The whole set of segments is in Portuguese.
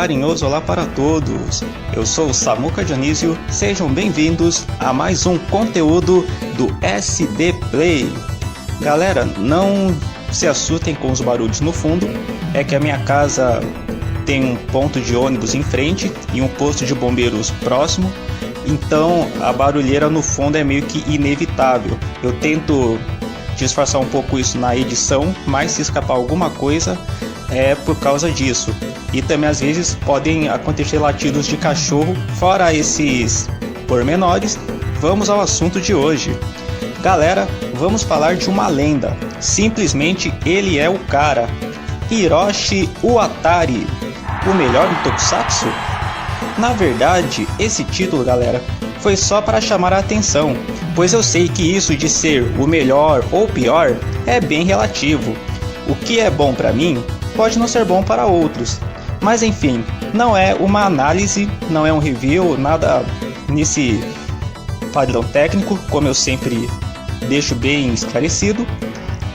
carinhoso olá para todos. Eu sou o Samuca Dionísio, sejam bem-vindos a mais um conteúdo do SD Play. Galera, não se assustem com os barulhos no fundo, é que a minha casa tem um ponto de ônibus em frente e um posto de bombeiros próximo, então a barulheira no fundo é meio que inevitável. Eu tento disfarçar um pouco isso na edição, mas se escapar alguma coisa é por causa disso. E também às vezes podem acontecer latidos de cachorro. Fora esses pormenores, vamos ao assunto de hoje. Galera, vamos falar de uma lenda. Simplesmente ele é o cara. Hiroshi Uwatari, o melhor do Tokusatsu? Na verdade, esse título, galera, foi só para chamar a atenção, pois eu sei que isso de ser o melhor ou pior é bem relativo. O que é bom para mim pode não ser bom para outros. Mas enfim, não é uma análise, não é um review, nada nesse padrão técnico, como eu sempre deixo bem esclarecido.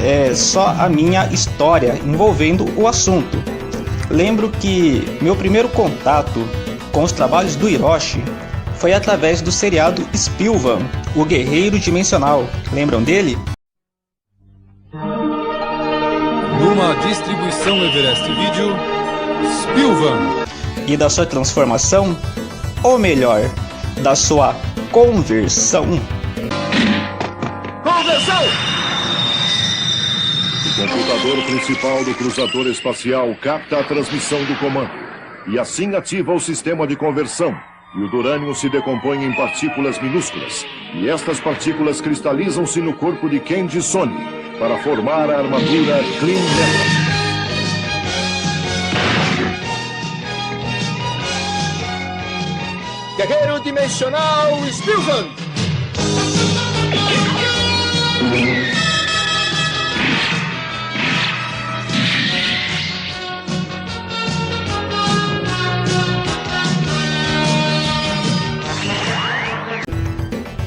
É só a minha história envolvendo o assunto. Lembro que meu primeiro contato com os trabalhos do Hiroshi foi através do seriado Spillvan, o Guerreiro Dimensional. Lembram dele? Numa distribuição Everest Video, Spillvan. E da sua transformação, ou melhor, da sua conversão. Conversão! O computador principal do cruzador espacial capta a transmissão do comando e assim ativa o sistema de conversão. E o durânio se decompõe em partículas minúsculas. E estas partículas cristalizam-se no corpo de Kenji Sony para formar a armadura Clean Metal. Guerreiro Dimensional Spillvan!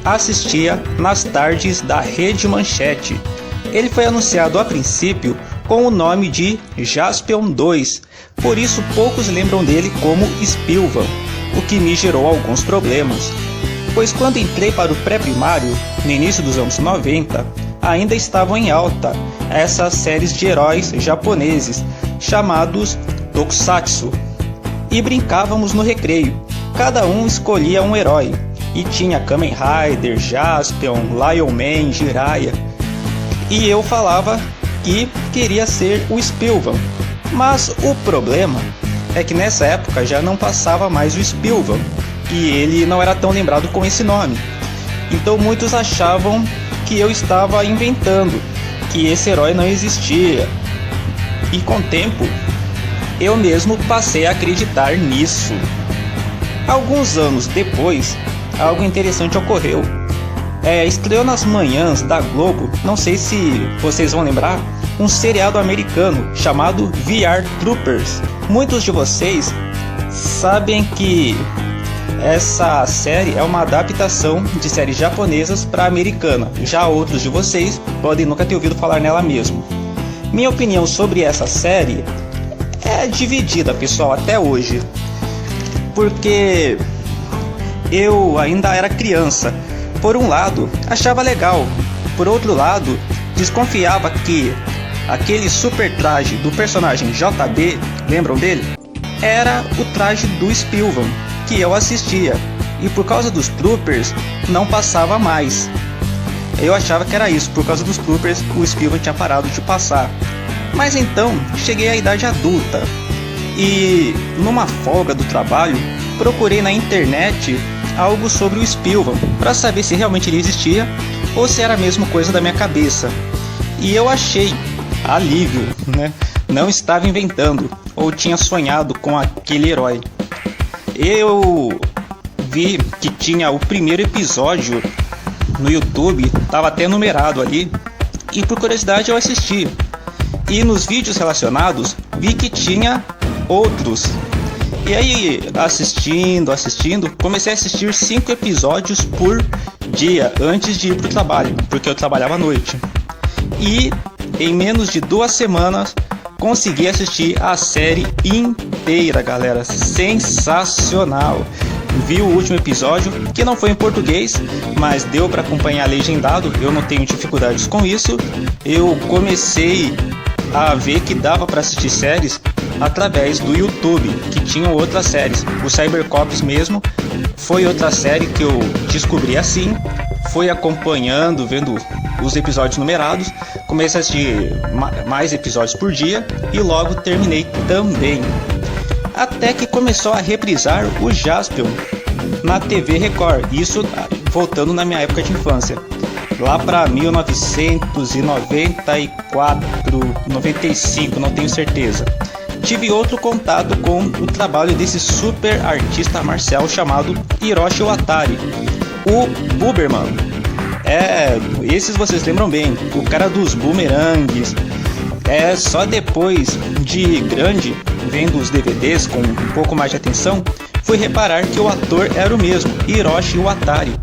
Assistia nas tardes da Rede Manchete. Ele foi anunciado a princípio com o nome de Jaspion 2, por isso poucos lembram dele como Spillvan, o que me gerou alguns problemas, pois quando entrei para o pré-primário, no início dos anos 90, ainda estavam em alta essas séries de heróis japoneses, chamados Tokusatsu, e brincávamos no recreio, cada um escolhia um herói, e tinha Kamen Rider, Jaspion, Lion Man, Jiraiya, e eu falava que queria ser o Spillvan, mas o problema é que nessa época já não passava mais o Spillvan, e ele não era tão lembrado com esse nome, então muitos achavam que eu estava inventando, que esse herói não existia, e com o tempo eu mesmo passei a acreditar nisso. Alguns anos depois, algo interessante ocorreu. Estreou nas manhãs da Globo, não sei se vocês vão lembrar, um seriado americano chamado VR Troopers. Muitos de vocês sabem que essa série é uma adaptação de séries japonesas para americana. Já outros de vocês podem nunca ter ouvido falar nela mesmo. Minha opinião sobre essa série é dividida, pessoal, até hoje. Porque eu ainda era criança. Por um lado, achava legal. Por outro lado, desconfiava que aquele super traje do personagem JB, lembram dele? Era o traje do Spillvan, que eu assistia. E por causa dos Troopers, não passava mais. Eu achava que era isso, por causa dos Troopers, o Spillvan tinha parado de passar. Mas então, cheguei à idade adulta. E numa folga do trabalho, procurei na internet algo sobre o Spillvan, para saber se realmente ele existia ou se era a mesma coisa da minha cabeça. E eu achei alívio, né? Não estava inventando ou tinha sonhado com aquele herói. Eu vi que tinha o primeiro episódio no YouTube, estava até numerado ali, e por curiosidade eu assisti. E nos vídeos relacionados vi que tinha outros. E aí, assistindo, comecei a assistir 5 episódios por dia antes de ir pro trabalho, porque eu trabalhava à noite. E em menos de 2 semanas consegui assistir a série inteira, galera. Sensacional! Vi o último episódio, que não foi em português, mas deu para acompanhar legendado. Eu não tenho dificuldades com isso. Eu comecei a ver que dava para assistir séries através do YouTube, que tinham outras séries. O Cybercops mesmo foi outra série que eu descobri assim. Fui acompanhando, vendo os episódios numerados. Comecei a assistir mais episódios por dia e logo terminei também. Até que começou a reprisar o Jaspion na TV Record, isso voltando na minha época de infância, lá para 1994, 95, não tenho certeza. Tive outro contato com o trabalho desse super artista marcial chamado Hiroshi Watari, o Buberman. Esses vocês lembram bem, o cara dos bumerangues. Só depois de grande, vendo os DVDs com um pouco mais de atenção, fui reparar que o ator era o mesmo, Hiroshi Watari.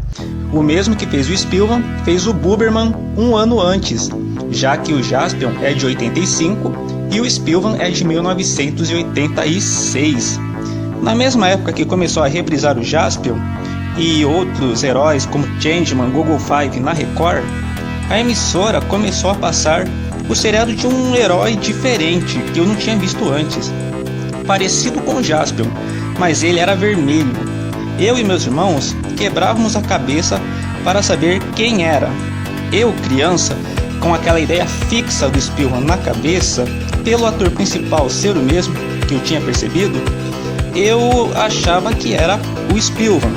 O mesmo que fez o Spillman, fez o Buberman um ano antes, já que o Jaspion é de 85 e o Spillman é de 1986. Na mesma época que começou a reprisar o Jaspion e outros heróis como Changeman, Google Five na Record, a emissora começou a passar o seriado de um herói diferente que eu não tinha visto antes, parecido com o Jaspion, mas ele era vermelho. Eu e meus irmãos quebrávamos a cabeça para saber quem era. Eu, criança, com aquela ideia fixa do Spillman na cabeça, pelo ator principal ser o mesmo que eu tinha percebido, eu achava que era o Spillman.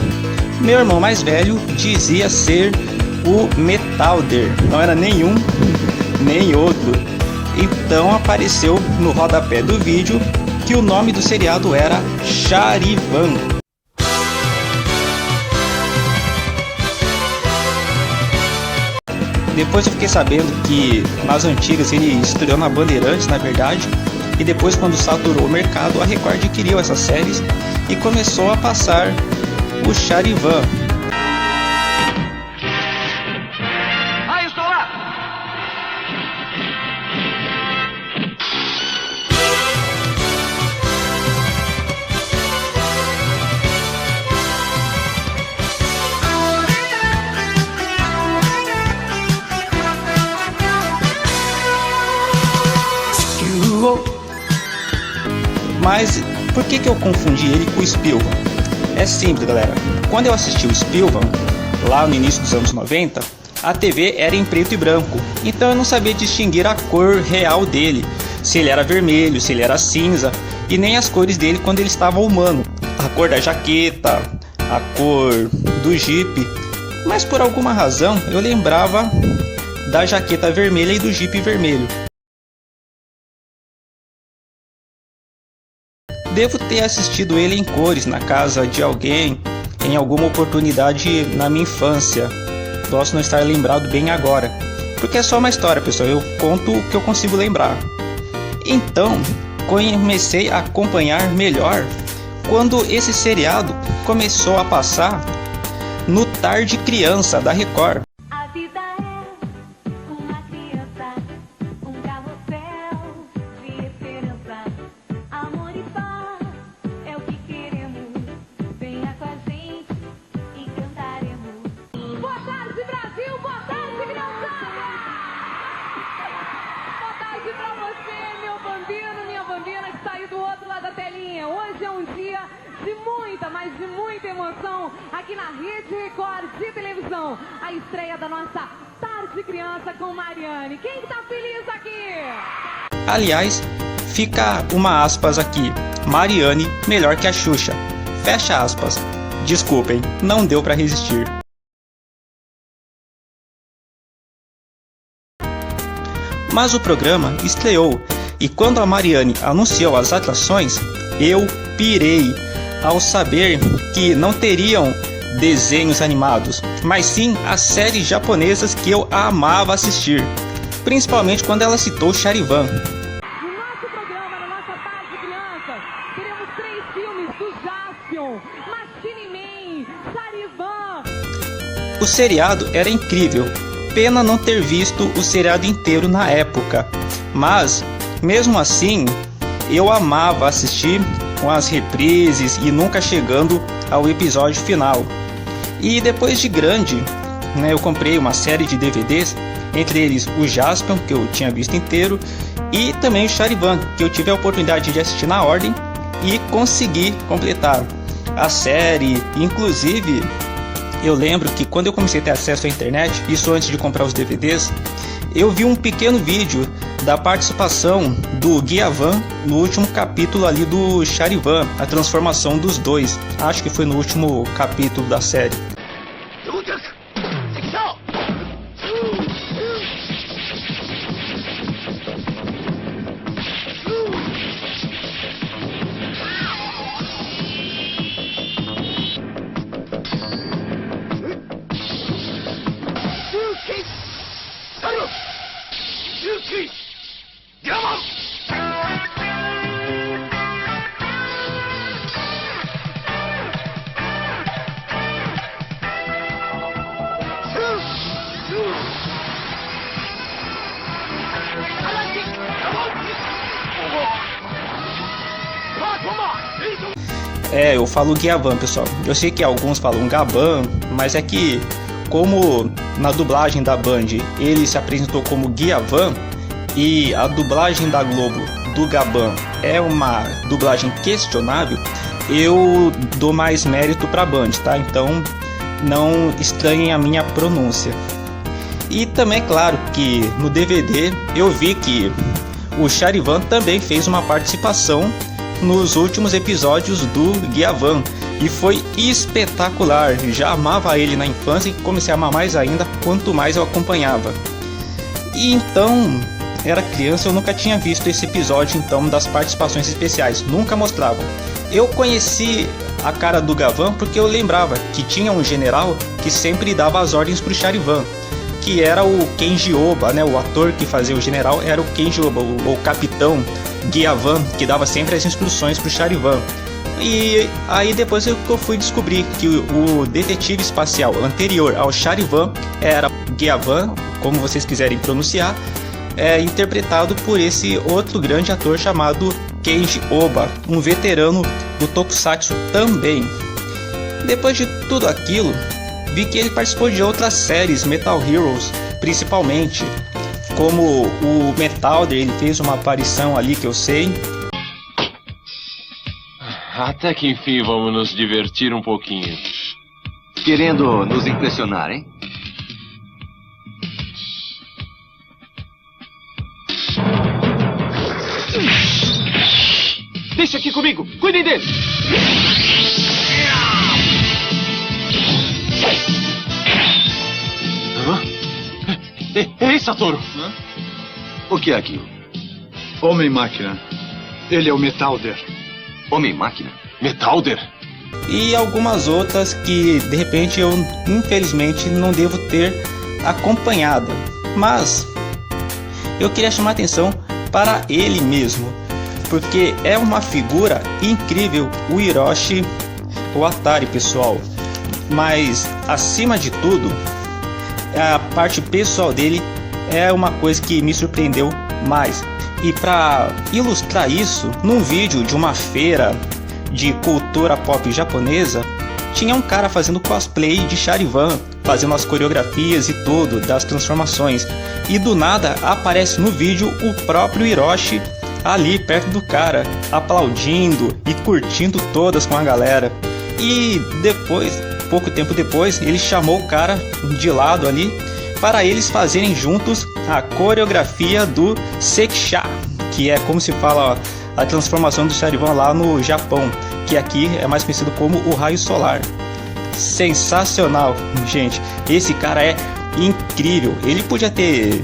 Meu irmão mais velho dizia ser o Metalder, não era nenhum nem outro. Então apareceu no rodapé do vídeo que o nome do seriado era Charivan. Depois eu fiquei sabendo que nas antigas ele estreou na Bandeirantes, na verdade, e depois, quando saturou o mercado, a Record adquiriu essas séries e começou a passar o Charivan. Mas por que eu confundi ele com o Spillman? É simples, galera. Quando eu assisti o Spillman, lá no início dos anos 90, a TV era em preto e branco, então eu não sabia distinguir a cor real dele, se ele era vermelho, se ele era cinza, e nem as cores dele quando ele estava humano, a cor da jaqueta, a cor do Jeep. Mas por alguma razão eu lembrava da jaqueta vermelha e do Jeep vermelho. Devo ter assistido ele em cores na casa de alguém em alguma oportunidade na minha infância. Posso não estar lembrado bem agora, porque é só uma história, pessoal, eu conto o que eu consigo lembrar. Então, comecei a acompanhar melhor quando esse seriado começou a passar no Tarde Criança da Record. A vida é uma criança, um carrossel de esperança, amor e paz é o que queremos. Venha com a gente e cantaremos. Boa tarde, Brasil! Boa tarde, criançada! Boa tarde pra você, meu bambino, minha bambina que está aí do outro lado da telinha. Hoje é um dia de muita, mas de muita emoção aqui na Rede Record de televisão. A estreia da nossa Tarde Criança com Mariane. Quem tá feliz aqui? Aliás, fica uma aspas aqui. Mariane melhor que a Xuxa. Fecha aspas. Desculpem, não deu pra resistir. Mas o programa estreou e quando a Mariane anunciou as atrações, eu pirei ao saber que não teriam desenhos animados, mas sim as séries japonesas que eu amava assistir, principalmente quando ela citou Charivan. No nosso programa, na nossa Tarde Criança, teremos 3 filmes do Jaspion, Machine Man, Charivan. O seriado era incrível, pena não ter visto o seriado inteiro na época, mas Mesmo assim, eu amava assistir com as reprises e nunca chegando ao episódio final. E depois de grande, né, eu comprei uma série de DVDs, entre eles o Jaspion, que eu tinha visto inteiro, e também o Charivan, que eu tive a oportunidade de assistir na ordem e consegui completar a série. Inclusive, eu lembro que quando eu comecei a ter acesso à internet, isso antes de comprar os DVDs, eu vi um pequeno vídeo da participação do Guiavan no último capítulo ali do Charivan, a transformação dos dois. Acho que foi no último capítulo da série. Eu falo Guiavan, pessoal. Eu sei que alguns falam Gaban, mas é que, como na dublagem da Band ele se apresentou como Guiavan e a dublagem da Globo do Gaban é uma dublagem questionável, eu dou mais mérito pra Band, tá? Então não estranhem a minha pronúncia. E também é claro que no DVD eu vi que o Charivan também fez uma participação nos últimos episódios do Guiavan e foi espetacular. Já amava ele na infância e comecei a amar mais ainda quanto mais eu acompanhava. E então, era criança, eu nunca tinha visto esse episódio então das participações especiais, nunca mostravam. Eu conheci a cara do Gavan porque eu lembrava que tinha um general que sempre dava as ordens pro Charivan, que era o Kenji Oba, né? O ator que fazia o general era o Kenji Oba, o capitão Guiavan, que dava sempre as instruções pro Charivan. E aí depois eu fui descobrir que o detetive espacial anterior ao Charivan era Guiavan, como vocês quiserem pronunciar, interpretado por esse outro grande ator chamado Kenji Oba, um veterano do Tokusatsu também. Depois de tudo aquilo, vi que ele participou de outras séries, Metal Heroes principalmente, como o Metalder, ele fez uma aparição ali que eu sei. Até que enfim vamos nos divertir um pouquinho. Querendo nos impressionar, hein? Deixa aqui comigo! Cuidem dele! Ei, Satoru! O que é aquilo? Homem-máquina. Ele é o Metalder. Homem-máquina? Metalder? E algumas outras que de repente eu infelizmente não devo ter acompanhado. Mas eu queria chamar a atenção para ele mesmo, porque é uma figura incrível, o Hiroshi Watari, pessoal. Mas acima de tudo, a parte pessoal dele é uma coisa que me surpreendeu mais. E para ilustrar isso, num vídeo de uma feira de cultura pop japonesa, tinha um cara fazendo cosplay de Charivan, fazendo as coreografias e tudo das transformações. E do nada aparece no vídeo o próprio Hiroshi ali perto do cara, aplaudindo e curtindo todas com a galera. E depois, pouco tempo depois, ele chamou o cara de lado ali para eles fazerem juntos a coreografia do Seksha, que é como se fala a transformação do Charivan lá no Japão, que aqui é mais conhecido como o raio solar. Sensacional, gente, esse cara é incrível. Ele podia ter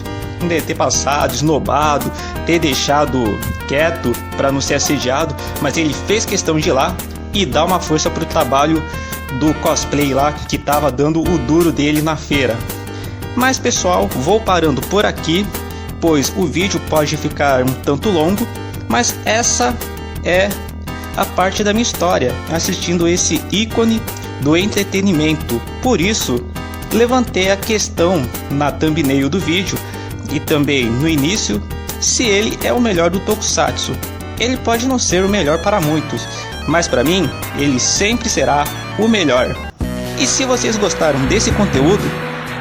passado, esnobado, ter deixado quieto para não ser assediado, mas ele fez questão de ir lá e dar uma força pro trabalho do cosplay lá, que tava dando o duro dele na feira. Mas pessoal, vou parando por aqui, pois o vídeo pode ficar um tanto longo, mas essa é a parte da minha história, assistindo esse ícone do entretenimento. Por isso, levantei a questão na thumbnail do vídeo e também no início, se ele é o melhor do Tokusatsu. Ele pode não ser o melhor para muitos, mas para mim, ele sempre será o melhor. E se vocês gostaram desse conteúdo,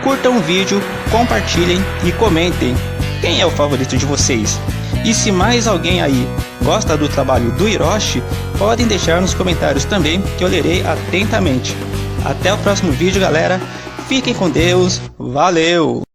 curtam o vídeo, compartilhem e comentem quem é o favorito de vocês. E se mais alguém aí gosta do trabalho do Hiroshi, podem deixar nos comentários também, que eu lerei atentamente. Até o próximo vídeo, galera. Fiquem com Deus. Valeu!